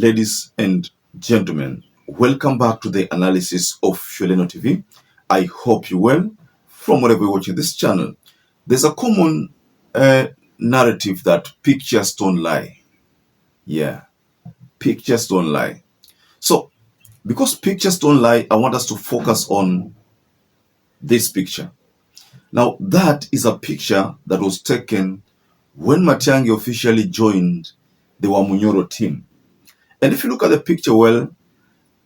Ladies and gentlemen, welcome back to the analysis of YOLENO TV. I hope you're well from wherever you're watching this channel. There's a common narrative that pictures don't lie. Yeah, pictures don't lie. So, because pictures don't lie, I want us to focus on this picture. Now, that is a picture that was taken when Matiang'i officially joined the Wamunyoro team. And if you look at the picture well,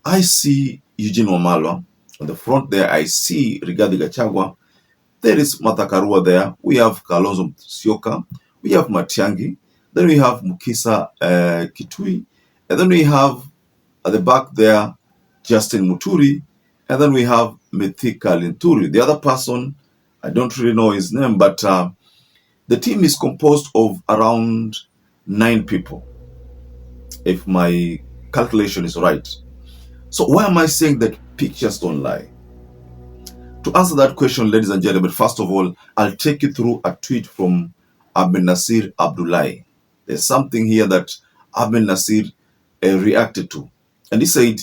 I see Eugene Wamalwa. On the front there, I see Rigathi Gachagua. There is Martha Karua there. We have Kalonzo Musyoka. We have Matiang'i. Then we have Mukisa Kitui. And then we have, at the back there, Justin Muturi. And then we have Mithika Linturi. The other person, I don't really know his name, but the team is composed of around 9 people, if my calculation is right. So why am I saying that pictures don't lie? To answer that question, ladies and gentlemen, first of all, I'll take you through a tweet from Ahmednassir Abdullahi. There's something here that Ahmednassir reacted to. And he said,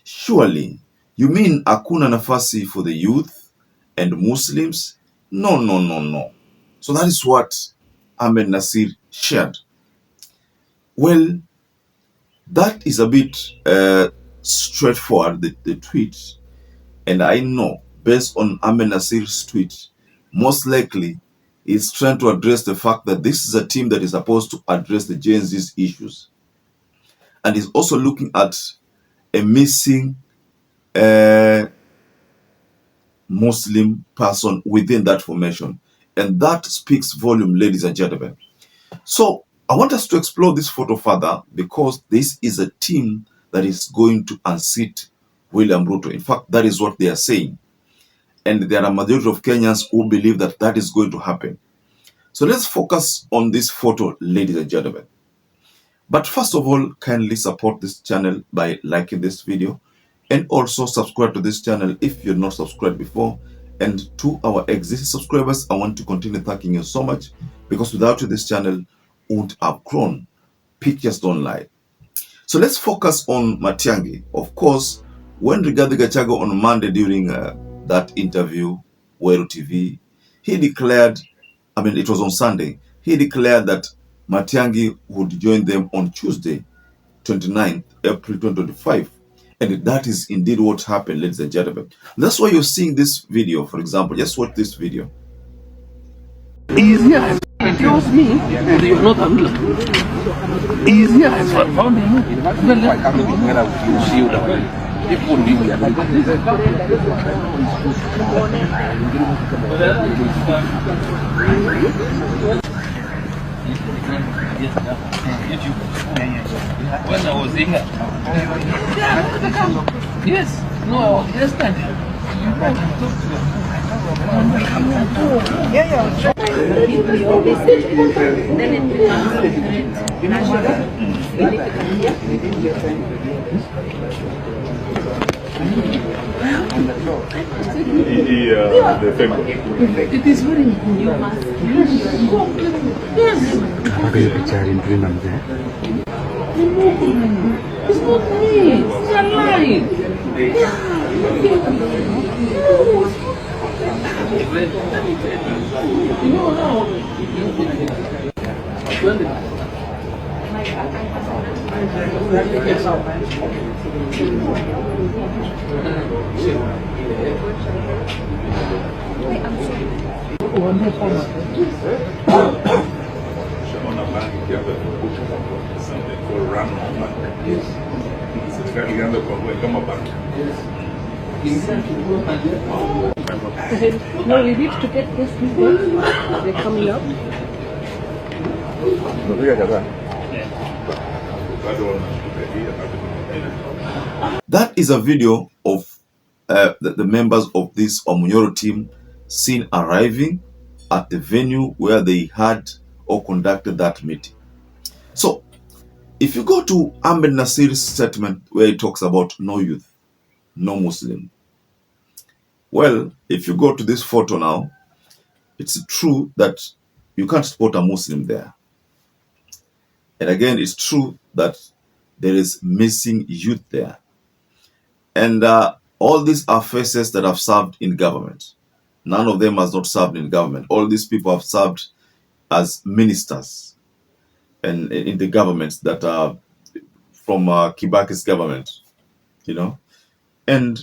"Surely, you mean hakuna nafasi for the youth and Muslims? No, no, no, no." So that is what Ahmednassir shared. Well, that is a bit straightforward, the tweet. And I know, based on Ahmednassir's tweet, most likely he's trying to address the fact that this is a team that is supposed to address the Gen Z's issues. And he's also looking at a missing Muslim person within that formation. And that speaks volume, ladies and gentlemen. So I want us to explore this photo further because this is a team that is going to unseat William Ruto. In fact, that is what they are saying. And there are a majority of Kenyans who believe that that is going to happen. So let's focus on this photo, ladies and gentlemen. But first of all, kindly support this channel by liking this video and also subscribe to this channel if you're not subscribed before. And to our existing subscribers, I want to continue thanking you so much because without you, this channel won't have grown. Pictures don't lie. So let's focus on Matiang'i. Of course, when Rigathi Gachagua on Monday during that interview, YOLENO TV, he declared, it was on Sunday, he declared that Matiang'i would join them on Tuesday, 29th April 2025. And that is indeed what happened, ladies and gentlemen. That's why you're seeing this video, for example. Just watch this video. Easier it tells me you're not understood. Easier as found him. See you down. When I was here. Yes. No, I was yesterday. It is very good. Yes. It's not me. It's a lie. No, we need to get this people. They're coming up. That is a video of the members of this Wamunyoro team seen arriving at the venue where they had or conducted that meeting. So, if you go to Ahmednassir's statement where he talks about no youth, no Muslim. Well, if you go to this photo now, it's true that you can't spot a Muslim there. And again, it's true that there is missing youth there. And all these are faces that have served in government. None of them has not served in government. All these people have served as ministers and in the governments that are from Kibaki's government, you know. And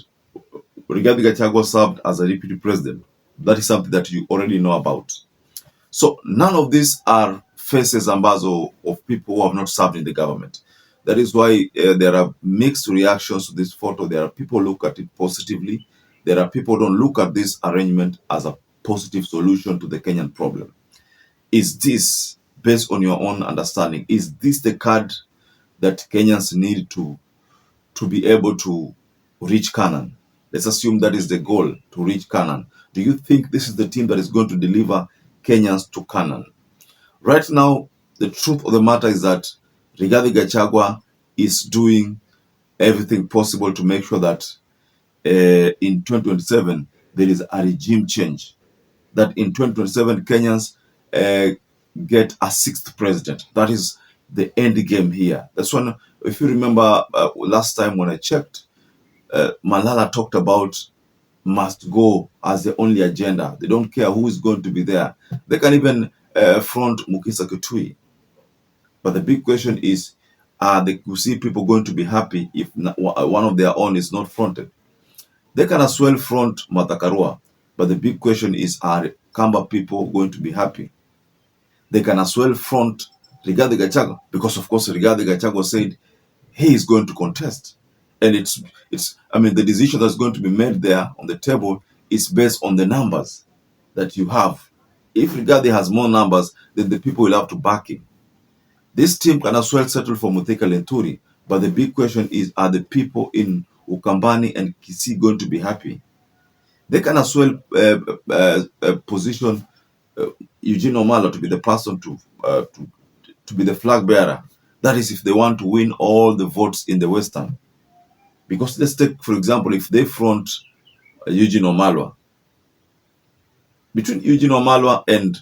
Rigathi Gachagua served as a deputy president. That is something that you already know about. So none of these are faces ambazo of people who have not served in the government. That is why there are mixed reactions to this photo. There are people who look at it positively. There are people who don't look at this arrangement as a positive solution to the Kenyan problem. Is this, based on your own understanding, is this the card that Kenyans need to be able to reach Canaan? Let's assume that is the goal, to reach Canaan. Do you think this is the team that is going to deliver Kenyans to Canaan? Right now, the truth of the matter is that Rigathi Gachagua is doing everything possible to make sure that in 2027 there is a regime change. That in 2027 Kenyans get a sixth president. That is the end game here. That's when, if you remember last time when I checked, Malala talked about must go as the only agenda. They don't care who is going to be there. They can even front Mukisa Kitui. But the big question is, are the Kusi people going to be happy if one of their own is not fronted? They can as well front Matakarua. But the big question is, are Kamba people going to be happy? They can as well front Rigathi Gachagua, because of course Rigathi Gachagua said he is going to contest. And the decision that's going to be made there on the table is based on the numbers that you have. If Rigathi has more numbers, then the people will have to back him. This team can as well settle for Muthika Lenturi, but the big question is, are the people in Ukambani and Kisii going to be happy? They can as well position Eugene Omalo to be the person to be the flag bearer. That is, if they want to win all the votes in the Western. Because let's take, for example, if they front Eugene Omalwa, between Eugene Omalwa and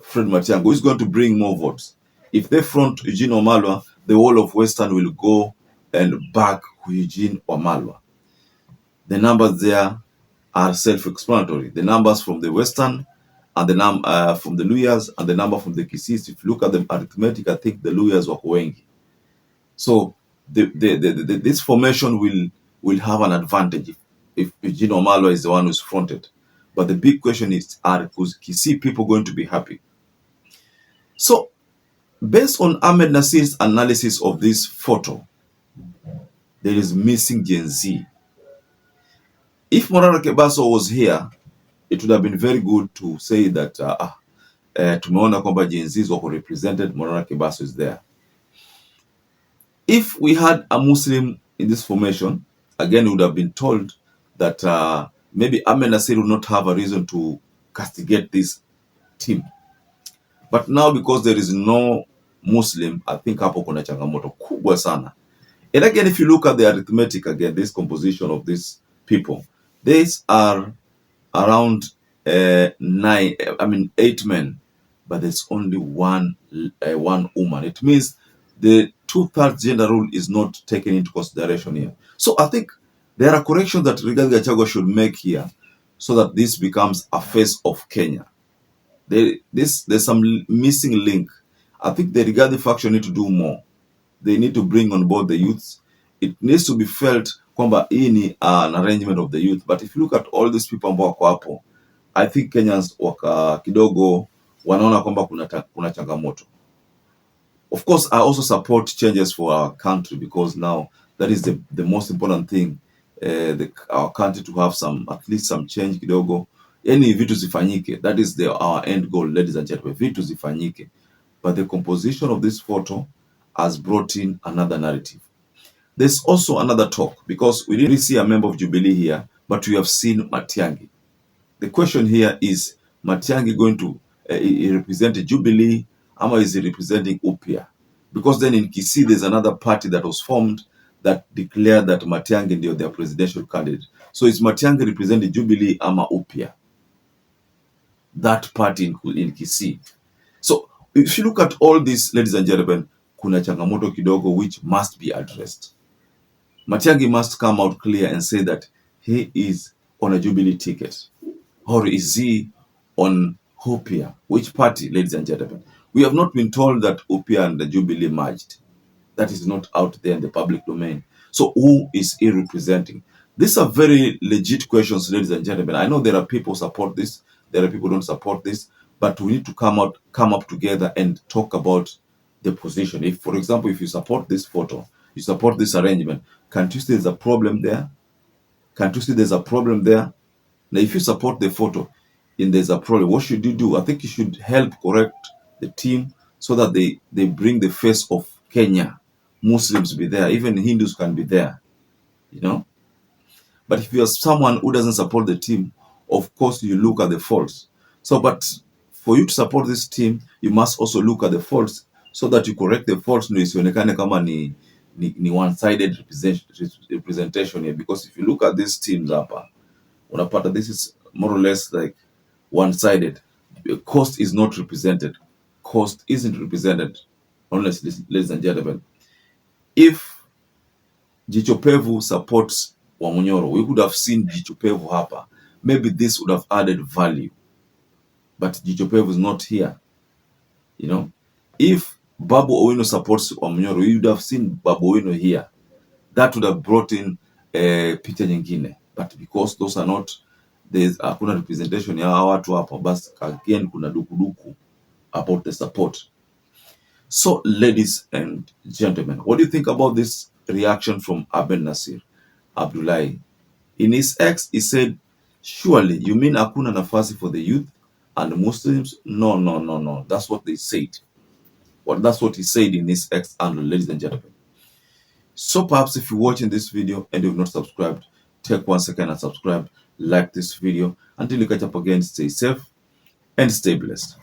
Fred Matiang'i, who is going to bring more votes? If they front Eugene Omalwa, the whole of Western will go and back Eugene Omalwa. The numbers there are self-explanatory. The numbers from the Western and the from the Luyas and the number from the Kisii. If you look at the arithmetic, I think the Luyas were wengi. So this formation will have an advantage if Eugene Omalwa is the one who's fronted. But the big question is, are Kisii people going to be happy? So, based on Ahmednassir's analysis of this photo, there is missing Gen Z. If Morara Kebaso was here, it would have been very good to say that tumeona kwamba Gen Zs wako represented, Morara Kebaso is there. If we had a Muslim in this formation, again, we would have been told that maybe Ahmednassir would not have a reason to castigate this team. But now, because there is no Muslim, I think hapo kuna changamoto kubwa sana. And again, if you look at the arithmetic again, this composition of these people, these are around 8 men, but there's only one woman. It means the 2/3 gender rule is not taken into consideration here. So I think there are corrections that Rigathi Gachagua should make here so that this becomes a face of Kenya. There's some missing link. I think the Rigathi faction need to do more. They need to bring on board the youths. It needs to be felt kwamba hii ni an arrangement of the youth. But if you look at all these people ambao wako hapo, I think Kenyans kidogo wanaona kwamba kuna changamoto. Of course, I also support changes for our country, because now that is the most important thing. Our country to have at least some change kidogo. Any vitu zifanyike. That is our end goal, ladies and gentlemen. Vitu zifanyike. But the composition of this photo has brought in another narrative. There's also another talk, because we didn't see a member of Jubilee here, but we have seen Matiang'i. The question here is, Matiang'i going to represent Jubilee, or is he representing UPIA? Because then in Kisii, there's another party that was formed that declared that Matiang'i is their presidential candidate. So is Matiang'i representing Jubilee or UPIA? That party in Kisii. So if you look at all this, ladies and gentlemen, kuna changamoto kidogo which must be addressed. Matiang'i must come out clear and say that he is on a Jubilee ticket. Or is he on UPIA? Which party, ladies and gentlemen? We have not been told that UPIA and the Jubilee merged. That is not out there in the public domain. So who is he representing? These are very legit questions, ladies and gentlemen. I know there are people who support this, there are people who don't support this, but we need to come up together and talk about the position. If, for example, if you support this photo, you support this arrangement, can't you see there's a problem there? Can't you see there's a problem there? Now, if you support the photo and there's a problem, what should you do? I think you should help correct the team so that they bring the face of Kenya. Muslims be there, even Hindus can be there, you know. But if you're someone who doesn't support the team, of course you look at the faults. So, but for you to support this team, you must also look at the faults so that you correct the faults. No isionekane kama ni one-sided representation here. Because if you look at these teams hapa, unapata this is more or less like one-sided. Coast is not represented. Coast isn't represented, honestly, ladies and gentlemen. If Jichopevu supports Wamunyoro, we could have seen Jichopevu hapa. Maybe this would have added value. But Jichopevu is not here. You know, if Babu Owino supports Wamunyoro, we would have seen Babu Owino here. That would have brought in Peter Nyingine. But because those are not, there's hakuna representation ya watu hapa, basi again kuna dukuduku about the support. So, ladies and gentlemen, what do you think about this reaction from Ahmednassir Abdullahi? In his ex, he said, surely you mean hakuna nafasi for the youth and the Muslims? No. That's what they said. Well, that's what he said in his ex, and ladies and gentlemen. So perhaps if you're watching this video and you've not subscribed, take 1 second and subscribe, like this video. Until you catch up again, stay safe and stay blessed.